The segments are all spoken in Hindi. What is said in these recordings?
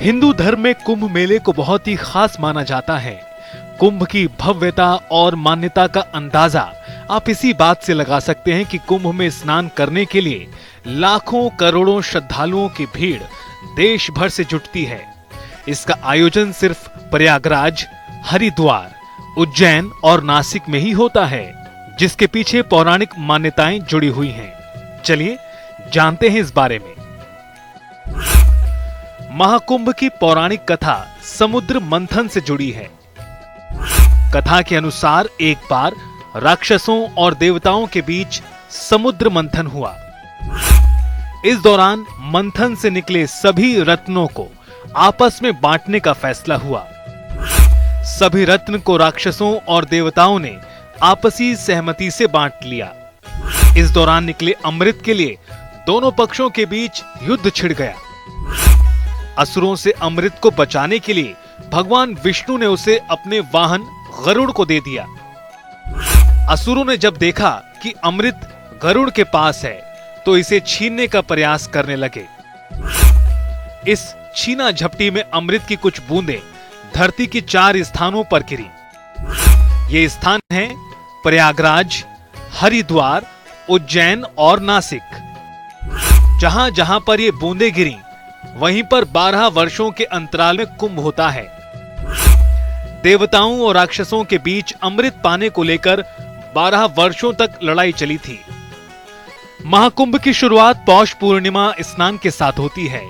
हिंदू धर्म में कुंभ मेले को बहुत ही खास माना जाता है। कुंभ की भव्यता और मान्यता का अंदाजा आप इसी बात से लगा सकते हैं कि कुंभ में स्नान करने के लिए लाखों करोड़ों श्रद्धालुओं की भीड़ देश भर से जुटती है। इसका आयोजन सिर्फ प्रयागराज, हरिद्वार, उज्जैन और नासिक में ही होता है, जिसके पीछे पौराणिक मान्यताएं जुड़ी हुई हैं। चलिए जानते हैं इस बारे में। महाकुंभ की पौराणिक कथा समुद्र मंथन से जुड़ी है। कथा के अनुसार एक बार राक्षसों और देवताओं के बीच समुद्र मंथन हुआ। इस दौरान मंथन से निकले सभी रत्नों को आपस में बांटने का फैसला हुआ। सभी रत्न को राक्षसों और देवताओं ने आपसी सहमति से बांट लिया। इस दौरान निकले अमृत के लिए दोनों पक्षों के बीच युद्ध छिड़ गया। असुरों से अमृत को बचाने के लिए भगवान विष्णु ने उसे अपने वाहन गरुड़ को दे दिया। असुरों ने जब देखा कि अमृत गरुड़ के पास है तो इसे छीनने का प्रयास करने लगे। इस छीना झपटी में अमृत की कुछ बूंदें धरती की 4 स्थानों पर गिरी। ये स्थान हैं प्रयागराज, हरिद्वार, उज्जैन और नासिक। जहां जहां पर ये बूंदें गिरी वहीं पर 12 वर्षों के अंतराल में कुंभ होता है। देवताओं और राक्षसों के बीच अमृत पाने को लेकर 12 वर्षों तक लड़ाई चली थी। महाकुंभ की शुरुआत पौष पूर्णिमा स्नान के साथ होती है,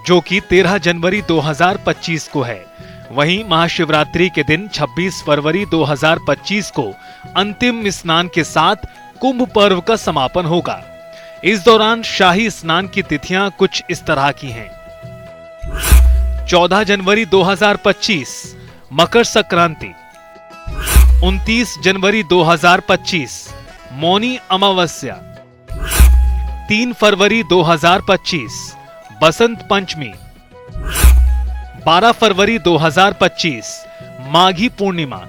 जो कि 13 जनवरी 2025 को है। वहीं महाशिवरात्रि के दिन 26 फरवरी 2025 को अंतिम स्नान के साथ कुंभ पर्व का समापन होगा। इस दौरान शाही स्नान की तिथियां कुछ इस तरह की हैं। 14 जनवरी 2025 मकर संक्रांति, 29 जनवरी 2025 मौनी अमावस्या, 3 फरवरी 2025 बसंत पंचमी, 12 फरवरी 2025 माघी पूर्णिमा,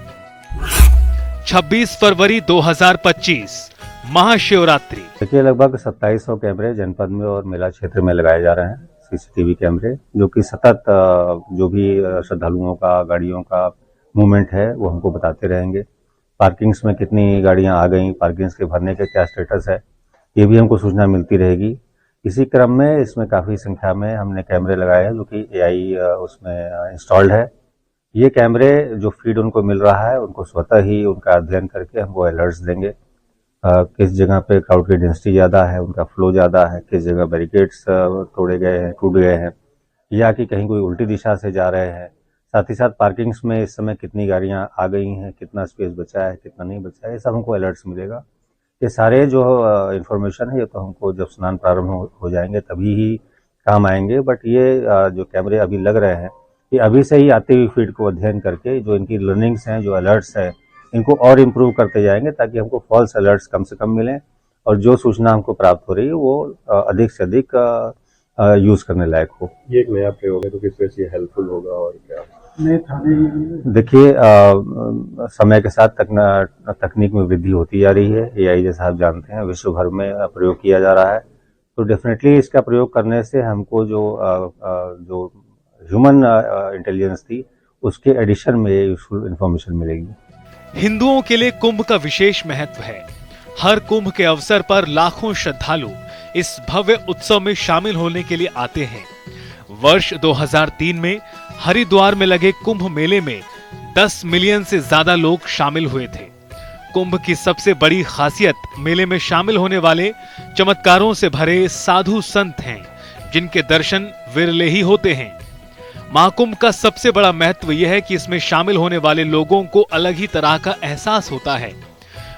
26 फरवरी 2025 महाशिवरात्रि। देखिए, लगभग 2700 कैमरे जनपद में और मेला क्षेत्र में लगाए जा रहे हैं, सीसीटीवी कैमरे, जो कि सतत जो भी श्रद्धालुओं का, गाड़ियों का मूवमेंट है वो हमको बताते रहेंगे। पार्किंग्स में कितनी गाड़ियां आ गई, पार्किंग्स के भरने का क्या स्टेटस है, ये भी हमको सूचना मिलती रहेगी। इसी क्रम में इसमें काफ़ी संख्या में हमने कैमरे लगाए हैं, जो कि AI उसमें इंस्टॉल्ड है। ये कैमरे जो फीड उनको मिल रहा है, उनको स्वतः ही उनका अध्ययन करके हमको अलर्ट्स देंगे। किस जगह पे क्राउड की डेंसिटी ज़्यादा है, उनका फ्लो ज़्यादा है, किस जगह बैरिकेड्स तोड़े गए हैं, टूट गए हैं, या कि कहीं कोई उल्टी दिशा से जा रहे हैं। साथ ही साथ पार्किंग्स में इस समय कितनी गाड़ियां आ गई हैं, कितना स्पेस बचा है, कितना नहीं बचा है, ये सब हमको अलर्ट्स मिलेगा। ये सारे जो इन्फॉर्मेशन है ये तो हमको जब स्नान प्रारंभ हो जाएंगे तभी ही काम आएंगे। बट ये जो कैमरे अभी लग रहे हैं, ये अभी से ही आती हुई फीड को अध्ययन करके जो इनकी लर्निंग्स हैं, जो अलर्ट्स हैं, इनको और इम्प्रूव करते जाएंगे, ताकि हमको फॉल्स अलर्ट्स कम से कम मिलें और जो सूचना हमको प्राप्त हो रही है वो अधिक से अधिक यूज करने लायक हो। ये एक नया प्रयोग है, तो किस तरह से हेल्पफुल होगा और क्या? देखिए, समय के साथ तकनीक में वृद्धि होती जा रही है। AI जैसा आप जानते हैं विश्व भर में प्रयोग किया जा रहा है, तो डेफिनेटली इसका प्रयोग करने से हमको जो ह्यूमन इंटेलिजेंस थी उसके एडिशन में यूजफुल इंफॉर्मेशन मिलेगी। हिंदुओं के लिए कुंभ का विशेष महत्व है। हर कुंभ के अवसर पर लाखों श्रद्धालु इस भव्य उत्सव में शामिल होने के लिए आते हैं। वर्ष 2003 में हरिद्वार में लगे कुंभ मेले में 10 मिलियन से ज्यादा लोग शामिल हुए थे। कुंभ की सबसे बड़ी खासियत मेले में शामिल होने वाले चमत्कारों से भरे साधु संत हैं, जिनके दर्शन विरले ही होते हैं। महाकुंभ का सबसे बड़ा महत्व यह है कि इसमें शामिल होने वाले लोगों को अलग ही तरह का एहसास होता है।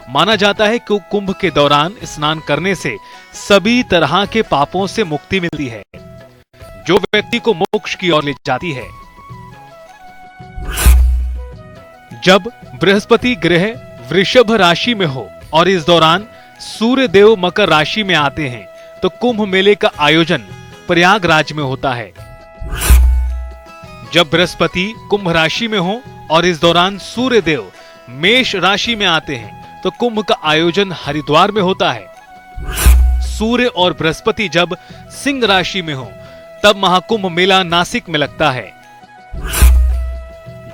माना जाता है कि कुंभ के दौरान स्नान करने से सभी तरह के पापों से मुक्ति मिलती है, जो व्यक्ति को मोक्ष की ओर ले जाती है। जब बृहस्पति ग्रह वृषभ राशि में हो और इस दौरान सूर्य देव मकर राशि में आते हैं, तो कुंभ मेले का आयोजन प्रयागराज में होता है। जब बृहस्पति कुंभ राशि में हो और इस दौरान सूर्य देव मेष राशि में आते हैं, तो कुंभ का आयोजन हरिद्वार में होता है। सूर्य और बृहस्पति जब सिंह राशि में हो तब महाकुंभ मेला नासिक में लगता है।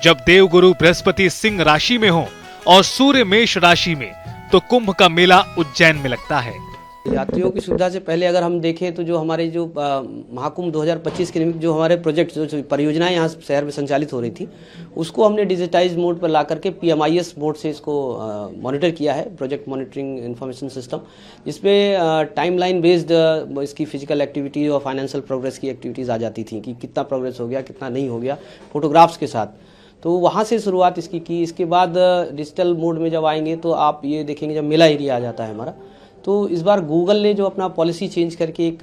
जब देवगुरु बृहस्पति सिंह राशि में हो और सूर्य मेष राशि में, तो कुंभ का मेला उज्जैन में लगता है। यात्रियों की सुविधा से पहले अगर हम देखें तो जो हमारे जो महाकुंभ 2025 के निमित्त जो हमारे प्रोजेक्ट जो परियोजनाएं यहाँ शहर में संचालित हो रही थी, उसको हमने डिजिटाइज मोड पर ला करके PMIS मोड से इसको मॉनिटर किया है, प्रोजेक्ट मॉनिटरिंग इंफॉर्मेशन सिस्टम, जिसमें टाइमलाइन बेस्ड इसकी फिजिकल एक्टिविटी और फाइनेंशियल प्रोग्रेस की एक्टिविटीज़ आ जाती थी कि कितना प्रोग्रेस हो गया, कितना नहीं हो गया, फोटोग्राफ्स के साथ। तो वहाँ से शुरुआत इसकी की। इसके बाद डिजिटल मोड में जब आएंगे तो आप ये देखेंगे जब मेला एरिया आ जाता है हमारा, तो इस बार गूगल ने जो अपना पॉलिसी चेंज करके एक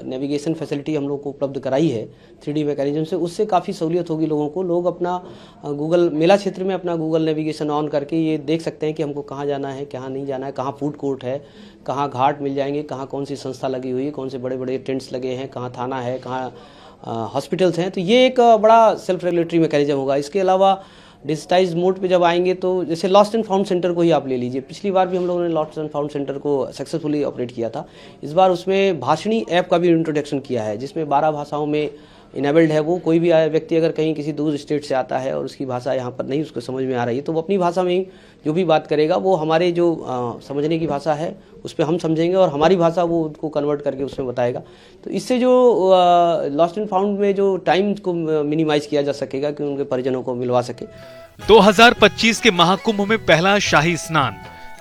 नेविगेशन फैसिलिटी हम लोग को उपलब्ध कराई है 3D मैकेनिज्म से, उससे काफ़ी सहूलियत होगी लोगों को। लोग अपना गूगल मेला क्षेत्र में अपना गूगल नेविगेशन ऑन करके ये देख सकते हैं कि हमको कहाँ जाना है, कहाँ नहीं जाना है, कहाँ फूड कोर्ट है, कहाँ घाट मिल जाएंगे, कहाँ कौन सी संस्था लगी हुई है, कौन से बड़े बड़े टेंट्स लगे हैं, कहाँ थाना है, कहाँ हॉस्पिटल्स हैं। तो ये एक बड़ा सेल्फ रेगुलेटरी मैकेनिज्म होगा। इसके अलावा डिजिटाइज मोड पे जब आएंगे तो जैसे लॉस्ट एंड फाउंड सेंटर को ही आप ले लीजिए, पिछली बार भी हम लोगों ने लॉस्ट एंड फाउंड सेंटर को सक्सेसफुली ऑपरेट किया था। इस बार उसमें भाषणी ऐप का भी इंट्रोडक्शन किया है, जिसमें 12 भाषाओं में इनेबल्ड है। वो कोई भी व्यक्ति अगर कहीं किसी दूर स्टेट से आता है और उसकी भाषा यहाँ पर नहीं उसको समझ में आ रही है, तो वो अपनी भाषा में ही जो भी बात करेगा वो हमारे जो समझने की भाषा है उस पर हम समझेंगे और हमारी भाषा वो उनको कन्वर्ट करके उसमें बताएगा। तो इससे जो लॉस्ट एंड फाउंड में जो टाइम को मिनिमाइज किया जा सकेगा कि उनके परिजनों को मिलवा सके। 2025 के महाकुंभ में पहला शाही स्नान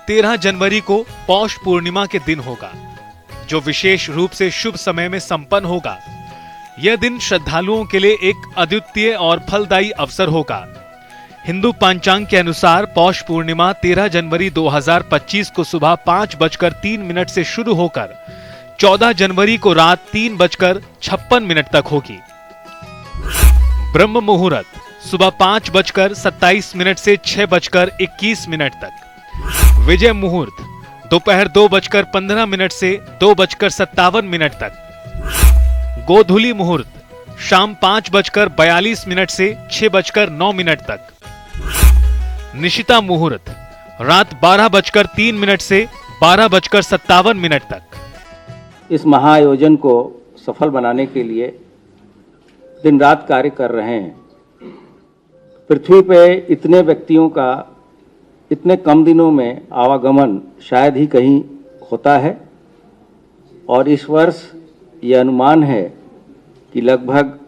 13 जनवरी को पौष पूर्णिमा के दिन होगा, जो विशेष रूप से शुभ समय में संपन्न होगा। यह दिन श्रद्धालुओं के लिए एक अद्वितीय और फलदायी अवसर होगा। हिंदू पंचांग के अनुसार पौष पूर्णिमा 13 जनवरी 2025 को सुबह 5:03 से शुरू होकर 14 जनवरी को रात 3:56 तक होगी। ब्रह्म मुहूर्त सुबह 5:27 से 6:21 तक। विजय मुहूर्त दोपहर 2:15 से 2:57 तक। गोधूली मुहूर्त शाम 5:42 से 6:09 तक। निशिता मुहूर्त रात 12:03 से 12:57 तक। इस महाआयोजन को सफल बनाने के लिए दिन रात कार्य कर रहे हैं। पृथ्वी पे इतने व्यक्तियों का इतने कम दिनों में आवागमन शायद ही कहीं होता है, और इस वर्ष ये अनुमान है कि लगभग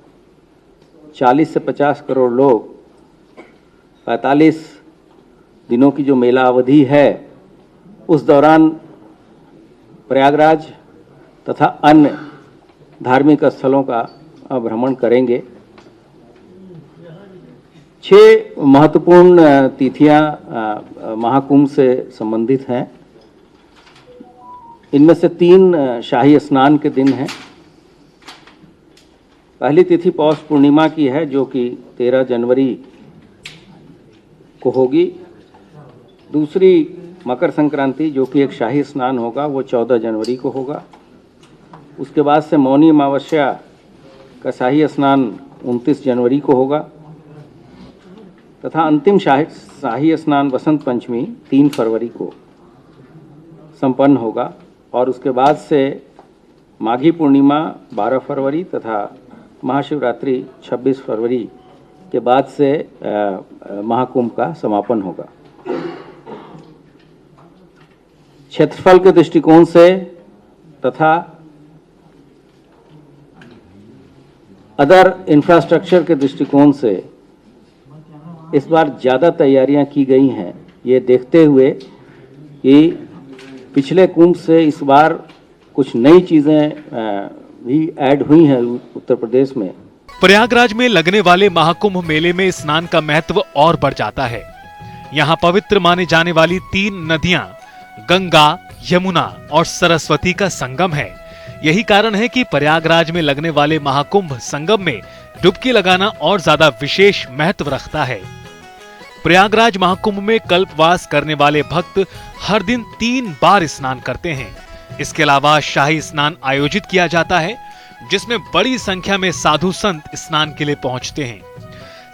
40 से 50 करोड़ लोग 45 दिनों की जो मेला अवधि है उस दौरान प्रयागराज तथा अन्य धार्मिक स्थलों का भ्रमण करेंगे। 6 महत्वपूर्ण तिथियां महाकुंभ से संबंधित हैं। इनमें से 3 शाही स्नान के दिन हैं। पहली तिथि पौष पूर्णिमा की है, जो कि 13 जनवरी को होगी। दूसरी मकर संक्रांति, जो कि एक शाही स्नान होगा, वो 14 जनवरी को होगा। उसके बाद से मौनी अमावस्या का शाही स्नान 29 जनवरी को होगा, तथा अंतिम शाही स्नान वसंत पंचमी 3 फरवरी को संपन्न होगा। और उसके बाद से माघी पूर्णिमा 12 फरवरी तथा महाशिवरात्रि 26 फरवरी के बाद से महाकुंभ का समापन होगा। क्षेत्रफल के दृष्टिकोण से तथा अदर इंफ्रास्ट्रक्चर के दृष्टिकोण से इस बार ज़्यादा तैयारियां की गई हैं, ये देखते हुए कि पिछले कुंभ से इस बार कुछ नई चीज़ें भी ऐड हुई हैं उत्तर प्रदेश में। प्रयागराज में लगने वाले महाकुंभ मेले में स्नान का महत्व और बढ़ जाता है। यहाँ पवित्र माने जाने वाली 3 नदियां गंगा, यमुना और सरस्वती का संगम है। यही कारण है कि प्रयागराज में लगने वाले महाकुंभ संगम में डुबकी लगाना और ज्यादा विशेष महत्व रखता है। प्रयागराज महाकुंभ में कल्पवास करने वाले भक्त हर दिन 3 बार स्नान करते हैं। इसके अलावा शाही स्नान आयोजित किया जाता है, जिसमें बड़ी संख्या में साधु संत स्नान के लिए पहुंचते हैं।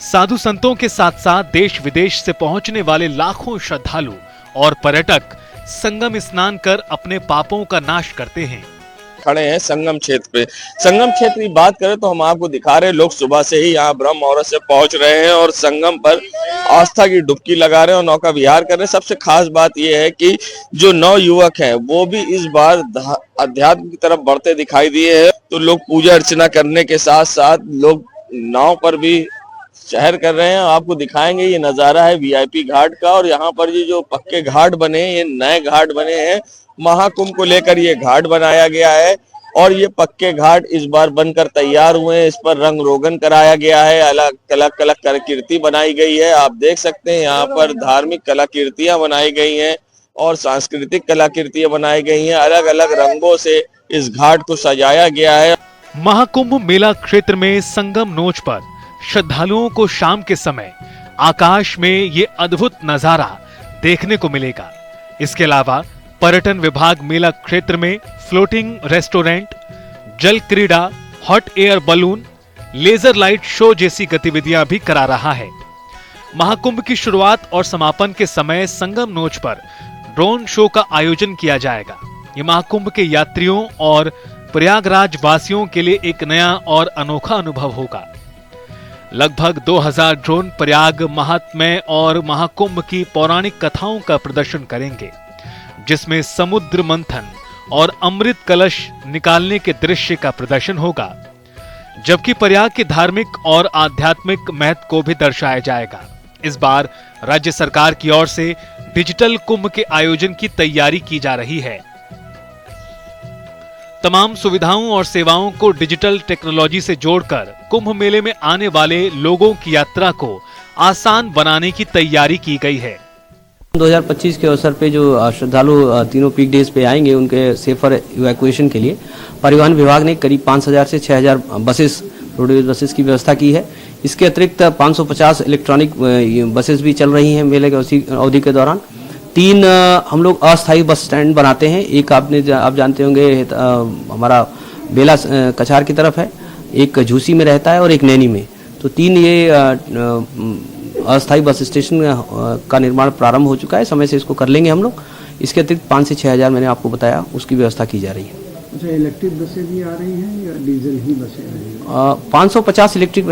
साधु संतों के साथ साथ देश विदेश से पहुंचने वाले लाखों श्रद्धालु और पर्यटक संगम स्नान कर अपने पापों का नाश करते हैं। खड़े हैं संगम क्षेत्र पे। संगम क्षेत्र की बात करें तो हम आपको दिखा रहे हैं, लोग सुबह से ही यहाँ ब्रह्म मुहूर्त से पहुंच रहे हैं और संगम पर आस्था की डुबकी लगा रहे हैं और नौका विहार कर रहे हैं। सबसे खास बात यह है कि जो नवयुवक हैं वो भी इस बार अध्यात्म की तरफ बढ़ते दिखाई दिए हैं। तो लोग पूजा अर्चना करने के साथ साथ लोग नाव पर भी शहर कर रहे हैं। आपको दिखाएंगे, ये नजारा है वीआईपी घाट का और यहाँ पर ये जो पक्के घाट बने हैं, ये नए घाट बने हैं। महाकुंभ को लेकर ये घाट बनाया गया है और ये पक्के घाट इस बार बनकर तैयार हुए हैं। इस पर रंग रोगन कराया गया है, अलग अलग कलाकृति बनाई गई है। आप देख सकते हैं यहाँ पर धार्मिक कलाकृतियां बनाई गई हैं और सांस्कृतिक कलाकृतियां बनाई गई हैं। अलग अलग रंगों से इस घाट को सजाया गया है। महाकुंभ मेला क्षेत्र में संगम नोच पर श्रद्धालुओं को शाम के समय आकाश में ये अद्भुत नजारा देखने को मिलेगा। इसके अलावा पर्यटन विभाग मेला क्षेत्र में फ्लोटिंग रेस्टोरेंट, जल क्रीड़ा, hot air balloon, laser light show जैसी गतिविधियां भी करा रहा है। महाकुंभ की शुरुआत और समापन के समय संगम नोच पर ड्रोन शो का आयोजन किया जाएगा। ये महाकुंभ के यात्रियों और प्रयागराज वासियों के लिए एक नया और अनोखा अनुभव होगा। लगभग 2000 ड्रोन प्रयाग महात्म्य और महाकुंभ की पौराणिक कथाओं का प्रदर्शन करेंगे, जिसमें समुद्र मंथन और अमृत कलश निकालने के दृश्य का प्रदर्शन होगा, जबकि प्रयाग के धार्मिक और आध्यात्मिक महत्व को भी दर्शाया जाएगा। इस बार राज्य सरकार की ओर से डिजिटल कुंभ के आयोजन की तैयारी की जा रही है। तमाम सुविधाओं और सेवाओं को डिजिटल टेक्नोलॉजी से जोड़कर कुंभ मेले में आने वाले लोगों की यात्रा को आसान बनाने की तैयारी की गई है। 2025 के अवसर पे जो श्रद्धालु तीनों पीक डेज पे आएंगे, उनके सेफर इवैक्यूएशन के लिए परिवहन विभाग ने करीब 5000 से 6000 बसेस, रोडवेज बसेस की व्यवस्था की है। इसके अतिरिक्त 550 इलेक्ट्रॉनिक बसेस भी चल रही हैं मेले के अवधि के दौरान। 3 हम लोग अस्थायी बस स्टैंड बनाते हैं। एक आप जानते होंगे हमारा बेला कछार की तरफ है, एक झूसी में रहता है और एक नैनी में। तो 3 ये अस्थायी बस स्टेशन का निर्माण प्रारंभ हो चुका है, समय से इसको कर लेंगे हम लोग। इसके अतिरिक्त 5 से 6000 मैंने आपको बताया, उसकी व्यवस्था की जा रही है। अच्छा, इलेक्ट्रिक बसें भी आ रही हैं या डीजल ही बसें आ रही हैं? 550 इलेक्ट्रिक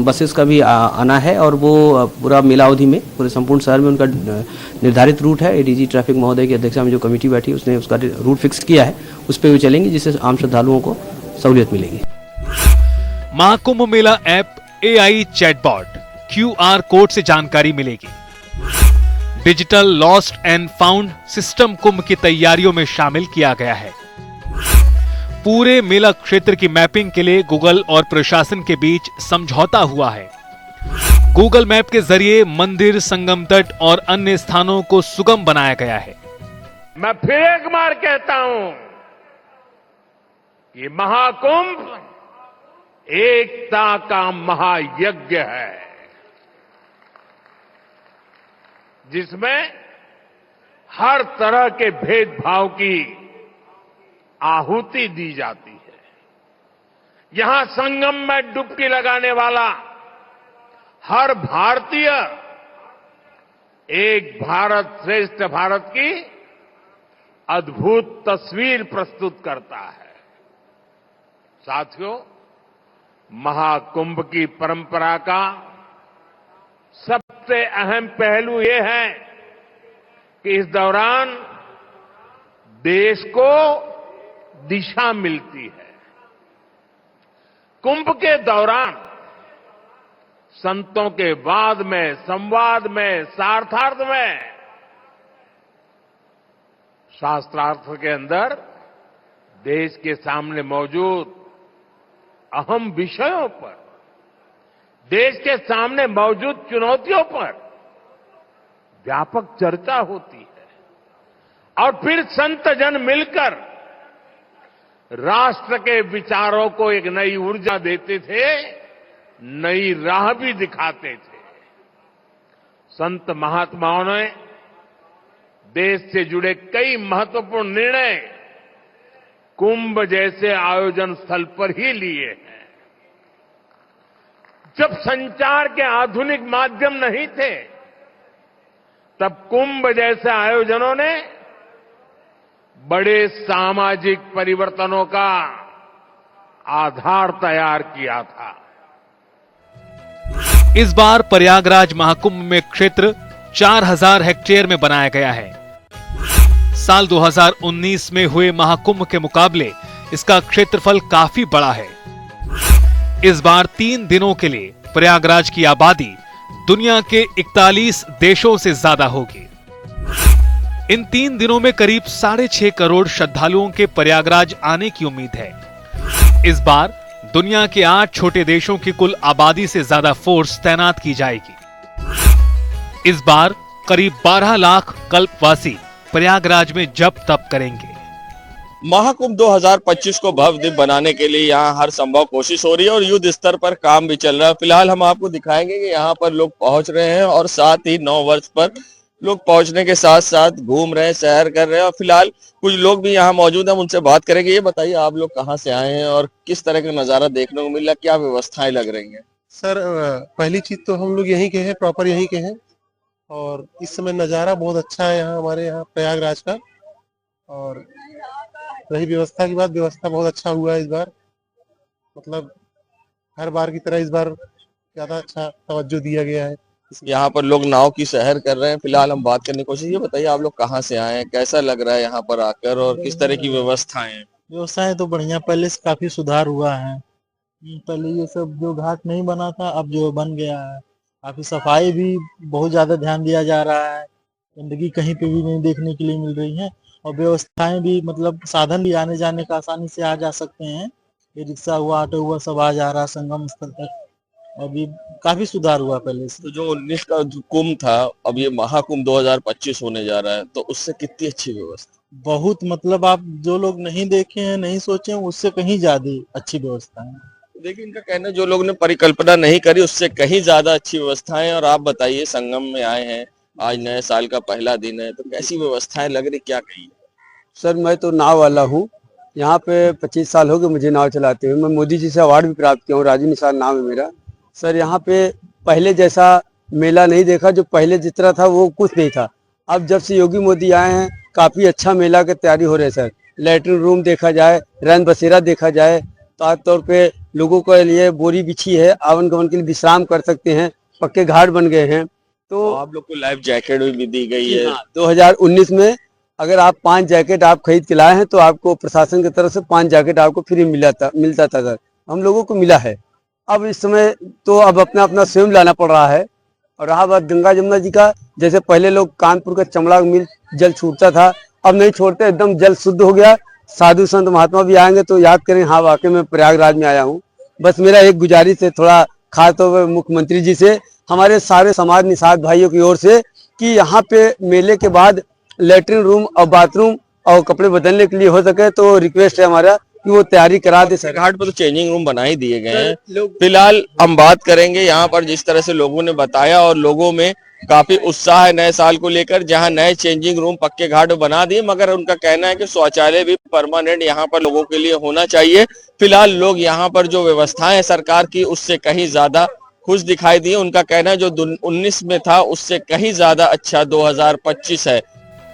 बसेस का भी आना है और वो पूरा मेला अवधि में पूरे संपूर्ण शहर में उनका निर्धारित रूट है। एडीजी ट्रैफिक महोदय की अध्यक्षता में जो कमेटी बैठी उसने उसका रूट फिक्स किया है, उस पर वो चलेंगे, जिससे आम श्रद्धालुओं को सहूलियत मिलेगी। महाकुंभ मेला app AI chatbot QR code से जानकारी मिलेगी। Digital lost and found system Kumbh की तैयारियों में शामिल किया गया है। पूरे मेला क्षेत्र की मैपिंग के लिए गूगल और प्रशासन के बीच समझौता हुआ है। गूगल मैप के जरिए मंदिर, संगम तट और अन्य स्थानों को सुगम बनाया गया है। मैं फिर एक बार कहता हूं, ये महाकुंभ एकता का महायज्ञ है, जिसमें हर तरह के भेदभाव की आहुति दी जाती है। यहां संगम में डुबकी लगाने वाला हर भारतीय एक भारत श्रेष्ठ भारत की अद्भुत तस्वीर प्रस्तुत करता है। साथियों, महाकुंभ की परंपरा का सबसे अहम पहलू यह है कि इस दौरान देश को दिशा मिलती है। कुंभ के दौरान संतों के वाद में, संवाद में, शास्त्रार्थ में, शास्त्रार्थ के अंदर देश के सामने मौजूद अहम विषयों पर, देश के सामने मौजूद चुनौतियों पर व्यापक चर्चा होती है और फिर संत जन मिलकर राष्ट्र के विचारों को एक नई ऊर्जा देते थे, नई राह भी दिखाते थे। संत महात्माओं ने देश से जुड़े कई महत्वपूर्ण निर्णय कुंभ जैसे आयोजन स्थल पर ही लिए हैं। जब संचार के आधुनिक माध्यम नहीं थे, तब कुंभ जैसे आयोजनों ने बड़े सामाजिक परिवर्तनों का आधार तैयार किया था। इस बार प्रयागराज महाकुंभ में क्षेत्र 4000 हेक्टेयर में बनाया गया है। साल 2019 में हुए महाकुंभ के मुकाबले इसका क्षेत्रफल काफी बड़ा है। इस बार 3 दिनों के लिए प्रयागराज की आबादी दुनिया के 41 देशों से ज्यादा होगी। इन 3 दिनों में करीब 6.5 करोड़ श्रद्धालुओं के प्रयागराज आने की उम्मीद है। इस बार दुनिया के 8 छोटे देशों की कुल आबादी से ज्यादा फोर्स तैनात की जाएगी। इस बार करीब 12 लाख कल्पवासी प्रयागराज में जप तप करेंगे। महाकुंभ 2025 को भव्य दिव्य बनाने के लिए यहाँ हर संभव कोशिश हो रही है और युद्ध स्तर पर काम भी चल रहा है। फिलहाल हम आपको दिखाएंगे कि यहाँ पर लोग पहुंच रहे हैं और साथ ही 9 वर्ष पर लोग पहुंचने के साथ साथ घूम रहे हैं, सैर कर रहे हैं और फिलहाल कुछ लोग भी यहाँ मौजूद हैं, उनसे बात करेंगे। ये बताइए आप लोग कहाँ से आए हैं और किस तरह का नजारा देखने को मिल रहा है, क्या व्यवस्थाएं लग रही हैं? सर पहली चीज तो हम लोग यहीं के हैं, प्रॉपर यहीं के हैं और इस समय नज़ारा बहुत अच्छा है यहाँ हमारे यहाँ प्रयागराज का। और रही व्यवस्था की बात, व्यवस्था बहुत अच्छा हुआ है इस बार, मतलब हर बार की तरह इस बार ज्यादा अच्छा तवज्जो दिया गया है। यहाँ पर लोग नाव की सैर कर रहे हैं। फिलहाल हम बात करने की कोशिश। ये बताइए आप लोग कहाँ से आए हैं, कैसा लग रहा है यहाँ पर आकर और किस तरह की व्यवस्थाएं हैं? व्यवस्थाएं तो बढ़िया, पहले से काफी सुधार हुआ है। पहले ये सब जो घाट नहीं बना था, अब जो बन गया है, काफी सफाई भी बहुत ज्यादा ध्यान दिया जा रहा है। गंदगी कहीं पे भी नहीं देखने के लिए मिल रही है और व्यवस्थाएं भी, मतलब साधन भी आने जाने का आसानी से आ जा सकते हैं। ये रिक्शा हुआ, ऑटो हुआ, सब आ जा रहा है संगम स्थल तक। अभी काफी सुधार हुआ पहले से। तो जो 19 का जो कुंभ था, अब ये महाकुंभ 2025 होने जा रहा है, तो उससे कितनी अच्छी व्यवस्था? बहुत, मतलब आप जो लोग नहीं देखे हैं, नहीं सोचे हैं, उससे कहीं ज्यादा अच्छी व्यवस्था है। देखिए, इनका कहना है जो लोग ने परिकल्पना नहीं करी उससे कहीं ज्यादा अच्छी व्यवस्थाएं। और आप बताइए, संगम में आए हैं, आज नए साल का पहला दिन है, तो कैसी व्यवस्थाएं लग रही, क्या कही? सर मैं तो नाव वाला हूँ, यहाँ पे 25 साल हो गए मुझे नाव चलाते हुए। मैं मोदी जी से अवार्ड भी प्राप्त किया हूँ, राजू निसार नाम है मेरा। सर यहाँ पे पहले जैसा मेला नहीं देखा, जो पहले जिस तरह था वो कुछ नहीं था। अब जब से योगी मोदी आए हैं, काफी अच्छा मेला की तैयारी हो रही है। सर लैट्रिन रूम देखा जाए, रैन बसेरा देखा जाए, खास तौर पे लोगों के लिए बोरी बिछी है, आवन गमन के लिए विश्राम कर सकते हैं, पक्के घाट बन गए हैं। तो आप लोग को लाइफ जैकेट भी दी गई है। 2019 में अगर आप 5 जैकेट आप खरीद के लाए हैं तो आपको प्रशासन की तरफ से 5 जैकेट आपको फ्री मिलता था सर, हम लोगों को मिला है। अब इस समय तो अब अपना अपना स्वयं लाना पड़ रहा है। और रहा बात गंगा जमुना जी का, जैसे पहले लोग कानपुर का चमड़ा मिल जल छूटता था, अब नहीं छोड़ते, एकदम जल शुद्ध हो गया। साधु संत महात्मा भी आएंगे तो याद करें, हाँ वाकई में प्रयागराज में आया हूँ। बस मेरा एक गुजारिश है थोड़ा, खास तौर पर मुख्यमंत्री जी से, हमारे सारे समाज निषाद भाइयों की ओर से, कि यहाँ पे मेले के बाद लेटरिन रूम और बाथरूम और कपड़े बदलने के लिए हो सके तो रिक्वेस्ट है हमारा कि वो तैयारी करा दे। सर घाट पर तो चेंजिंग रूम बना ही दिए गए हैं। फिलहाल हम बात करेंगे यहाँ पर जिस तरह से लोगों ने बताया, और लोगों में काफी उत्साह है नए साल को लेकर, जहाँ नए चेंजिंग रूम पक्के घाट बना दिए, मगर उनका कहना है कि शौचालय भी परमानेंट यहाँ पर लोगों के लिए होना चाहिए। फिलहाल लोग यहाँ पर जो व्यवस्थाएं है सरकार की, उससे कहीं ज्यादा खुश दिखाई दिए। उनका कहना है जो 19 में था उससे कहीं ज्यादा अच्छा 2025 है।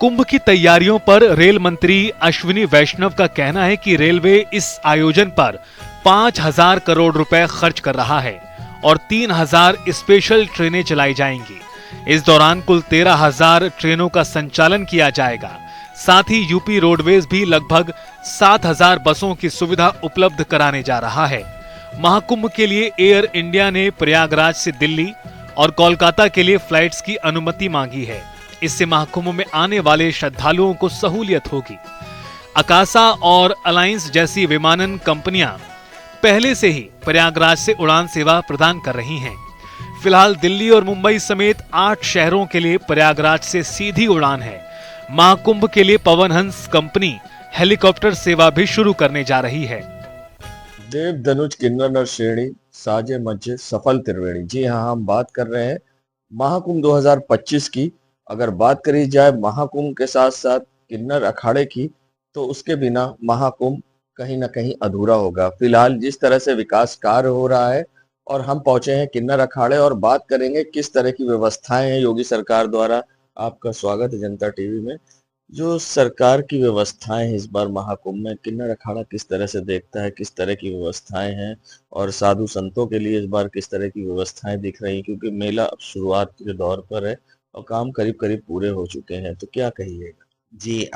कुंभ की तैयारियों पर रेल मंत्री अश्विनी वैष्णव का कहना है कि रेलवे इस आयोजन पर 5000 करोड़ रुपए खर्च कर रहा है और 3000 स्पेशल ट्रेनें चलाई जाएंगी। इस दौरान कुल 13000 ट्रेनों का संचालन किया जाएगा। साथ ही यूपी रोडवेज भी लगभग 7000 बसों की सुविधा उपलब्ध कराने जा रहा है। महाकुंभ के लिए एयर इंडिया ने प्रयागराज से दिल्ली और कोलकाता के लिए फ्लाइट्स की अनुमति मांगी है। इससे महाकुंभ में आने वाले श्रद्धालुओं को सहूलियत होगी। अकासा और अलायंस जैसी विमानन कंपनियां पहले से ही प्रयागराज से उड़ान सेवा प्रदान कर रही हैं। फिलहाल दिल्ली और मुंबई समेत 8 शहरों के लिए प्रयागराज से सीधी उड़ान है। महाकुंभ के लिए पवन हंस कंपनी हेलीकॉप्टर सेवा भी शुरू करने जा रही है। देव धनुष किन्नर नर श्रेणी साजे मज्जे सफल त्रिवेणी। जी हाँ, हम बात कर रहे हैं महाकुंभ 2025 की। अगर बात करी जाए महाकुंभ के साथ साथ किन्नर अखाड़े की, तो उसके बिना महाकुंभ कहीं ना कहीं अधूरा होगा। फिलहाल जिस तरह से विकास कार्य हो रहा है, और हम पहुंचे हैं किन्नर अखाड़े और बात करेंगे किस तरह की व्यवस्थाएं हैं योगी सरकार द्वारा। आपका स्वागत है जनता टीवी में। जो सरकार की व्यवस्थाएं हैं इस बार महाकुंभ में, किन्नर अखाड़ा किस तरह से देखता है, किस तरह की व्यवस्थाएं हैं और साधु संतों के लिए इस बार किस तरह की व्यवस्थाएं दिख रही हैं, क्योंकि मेला अब शुरुआत के दौर पर है और काम करीब करीब पूरे हो चुके हैं, तो क्या कहिएगा? जी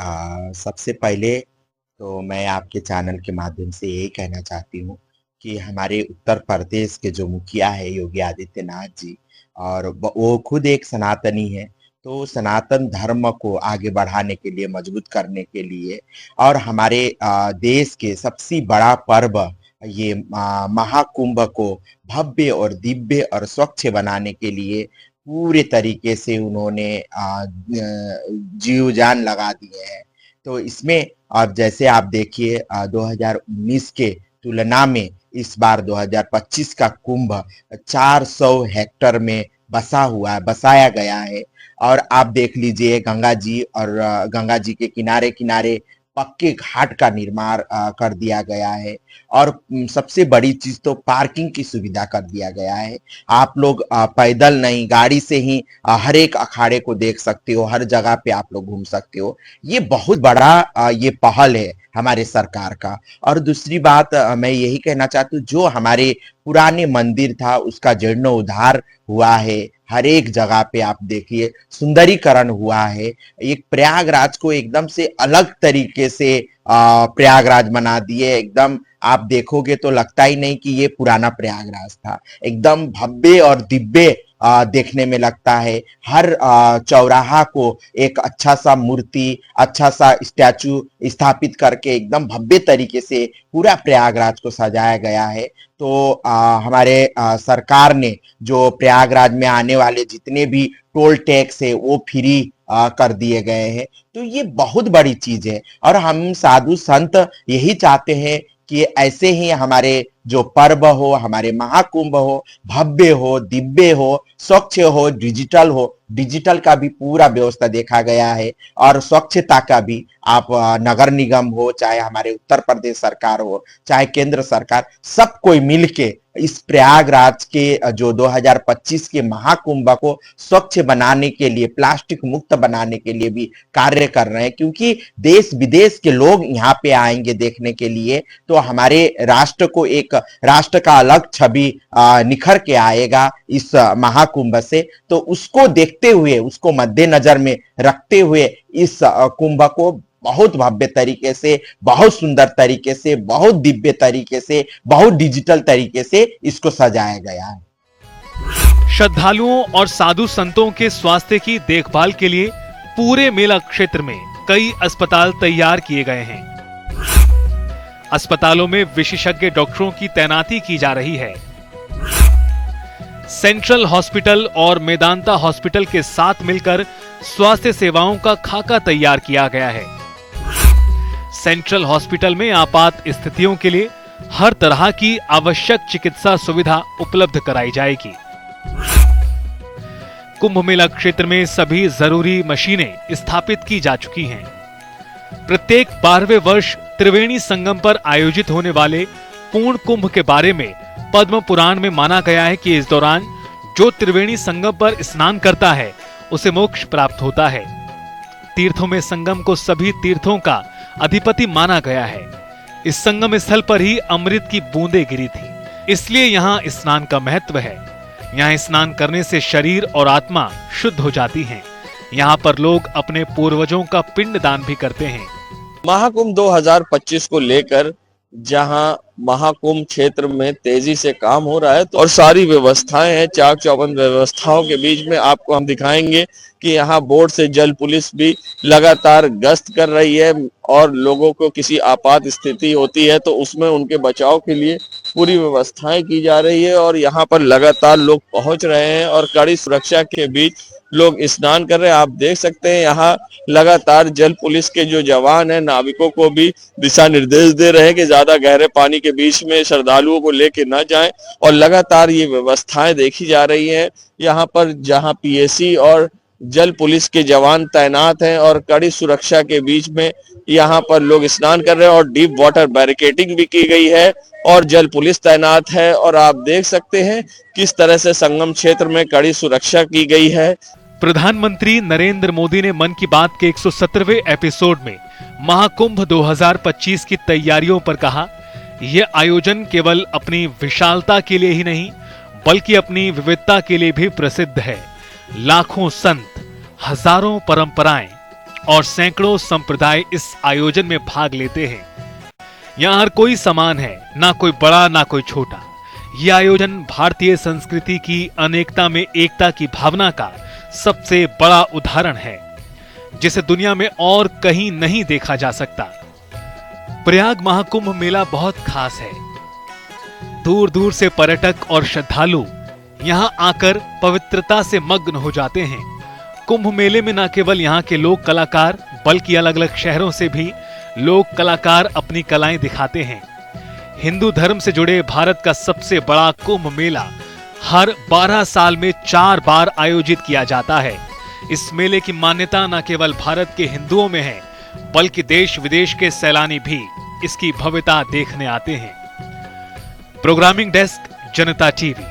सबसे पहले तो मैं आपके चैनल के माध्यम से यही कहना चाहती हूँ कि हमारे उत्तर प्रदेश के जो मुखिया है योगी आदित्यनाथ जी, और वो खुद एक सनातनी है, तो सनातन धर्म को आगे बढ़ाने के लिए, मजबूत करने के लिए और हमारे देश के सबसे बड़ा पर्व ये महाकुंभ को भव्य और दिव्य और स्वच्छ बनाने के लिए पूरे तरीके से उन्होंने जीव जान लगा दिए हैं। तो इसमें अब जैसे आप देखिए 2019 के तुलना में इस बार 2025 का कुंभ 400 हेक्टर में बसाया गया है। और आप देख लीजिए गंगा जी और गंगा जी के किनारे किनारे पक्के घाट का निर्माण कर दिया गया है और सबसे बड़ी चीज तो पार्किंग की सुविधा कर दिया गया है। आप लोग पैदल नहीं, गाड़ी से ही हर एक अखाड़े को देख सकते हो, हर जगह पे आप लोग घूम सकते हो। ये बहुत बड़ा ये पहल है हमारे सरकार का। और दूसरी बात मैं यही कहना चाहती हूँ, जो हमारे पुराने मंदिर था उसका जीर्णोद्धार हुआ है, हर एक जगह पे आप देखिए सुंदरीकरण हुआ है। एक प्रयागराज को एकदम से अलग तरीके से प्रयागराज बना दिए। एकदम आप देखोगे तो लगता ही नहीं कि ये पुराना प्रयागराज था, एकदम भव्य और दिव्य देखने में लगता है। हर चौराहा को एक अच्छा सा मूर्ति, अच्छा सा स्टैचू स्थापित करके एकदम भव्य तरीके से पूरा प्रयागराज को सजाया गया है। तो हमारे सरकार ने जो प्रयागराज में आने वाले जितने भी टोल टैक्स है वो फ्री कर दिए गए हैं। तो ये बहुत बड़ी चीज है और हम साधु संत यही चाहते हैं कि ऐसे ही हमारे जो पर्व हो, हमारे महाकुंभ हो, भव्य हो, दिव्य हो, स्वच्छ हो, डिजिटल हो। डिजिटल का भी पूरा व्यवस्था देखा गया है और स्वच्छता का भी। आप नगर निगम हो, चाहे हमारे उत्तर प्रदेश सरकार हो, चाहे केंद्र सरकार, सब कोई मिलके इस प्रयागराज के जो 2025 के महाकुंभ को स्वच्छ बनाने के लिए, प्लास्टिक मुक्त बनाने के लिए भी कार्य कर रहे हैं, क्योंकि देश विदेश के लोग यहाँ पे आएंगे देखने के लिए। तो हमारे राष्ट्र को एक राष्ट्र का अलग छवि निखर के आएगा इस महाकुंभ से। तो उसको देखते हुए, उसको मद्देनजर में रखते हुए इस कुंभ को बहुत भव्य तरीके से, बहुत सुंदर तरीके से, बहुत दिव्य तरीके से, बहुत डिजिटल तरीके से इसको सजाया गया है। श्रद्धालुओं और साधु संतों के स्वास्थ्य की देखभाल के लिए पूरे मेला क्षेत्र में कई अस्पताल तैयार किए गए हैं। अस्पतालों में विशेषज्ञ डॉक्टरों की तैनाती की जा रही है। सेंट्रल हॉस्पिटल और मेदांता हॉस्पिटल के साथ मिलकर स्वास्थ्य सेवाओं का खाका तैयार किया गया है। सेंट्रल हॉस्पिटल में आपात स्थितियों के लिए हर तरह की आवश्यक चिकित्सा सुविधा उपलब्ध कराई जाएगी। कुंभ मेला क्षेत्र में सभी जरूरी मशीनें स्थापित की जा चुकी हैं। प्रत्येक 12वें वर्ष त्रिवेणी संगम पर आयोजित होने वाले पूर्ण कुंभ के बारे में पद्म पुराण में माना गया है कि इस दौरान जो त्रिवेणी संगम पर स्नान करता है उसे मोक्ष प्राप्त होता है। तीर्थों में संगम को सभी तीर्थों का अधिपति माना गया है। इस संगम स्थल पर ही अमृत की बूंदें गिरी थी, इसलिए यहाँ स्नान का महत्व है। यहाँ स्नान करने से शरीर और आत्मा शुद्ध हो जाती हैं। यहाँ पर लोग अपने पूर्वजों का पिंड दान भी करते हैं। महाकुंभ 2025 को लेकर जहां महाकुंभ क्षेत्र में तेजी से काम हो रहा है और सारी व्यवस्थाएं हैं, चाक चौबंद व्यवस्थाओं के बीच में आपको हम दिखाएंगे कि यहाँ बोर्ड से जल पुलिस भी लगातार गश्त कर रही है और लोगों को किसी आपात स्थिति होती है तो उसमें उनके बचाव के लिए पूरी व्यवस्थाएं की जा रही है और यहाँ पर लगातार लोग पहुंच रहे हैं और कड़ी सुरक्षा के बीच लोग स्नान कर रहे हैं। आप देख सकते हैं यहाँ लगातार जल पुलिस के जो जवान हैं नाविकों को भी दिशा निर्देश दे रहे हैं कि ज्यादा गहरे पानी के बीच में श्रद्धालुओं को लेके न जाएं और लगातार ये व्यवस्थाएं देखी जा रही हैं। यहाँ पर जहाँ पीएसी और जल पुलिस के जवान तैनात हैं और कड़ी सुरक्षा के बीच में यहाँ पर लोग स्नान कर रहे हैं और डीप वाटर बैरिकेडिंग भी की गई है और जल पुलिस तैनात है और आप देख सकते हैं किस तरह से संगम क्षेत्र में कड़ी सुरक्षा की गई है। प्रधानमंत्री नरेंद्र मोदी ने मन की बात के 117वें एपिसोड में महाकुंभ 2025 की तैयारियों पर कहा, यह आयोजन केवल अपनी विशालता के लिए ही नहीं बल्कि अपनी विविधता के लिए भी प्रसिद्ध है। लाखों संत, हजारों परंपराएं और सैकड़ों संप्रदाय इस आयोजन में भाग लेते हैं। यहाँ हर कोई समान है, ना कोई बड़ा ना कोई छोटा। यह आयोजन भारतीय संस्कृति की अनेकता में एकता की भावना का सबसे बड़ा उदाहरण है, जिसे दुनिया में और कहीं नहीं देखा जा सकता। प्रयाग महाकुंभ मेला बहुत खास है। दूर दूर से पर्यटक और श्रद्धालु यहां आकर पवित्रता से मग्न हो जाते हैं। कुंभ मेले में न केवल यहां के लोक कलाकार बल्कि अलग अलग शहरों से भी लोक कलाकार अपनी कलाएं दिखाते हैं। हिंदू धर्म से जुड़े भारत का सबसे बड़ा कुंभ मेला हर 12 साल में 4 बार आयोजित किया जाता है। इस मेले की मान्यता न केवल भारत के हिंदुओं में है बल्कि देश विदेश के सैलानी भी इसकी भव्यता देखने आते हैं। प्रोग्रामिंग डेस्क, जनता टीवी।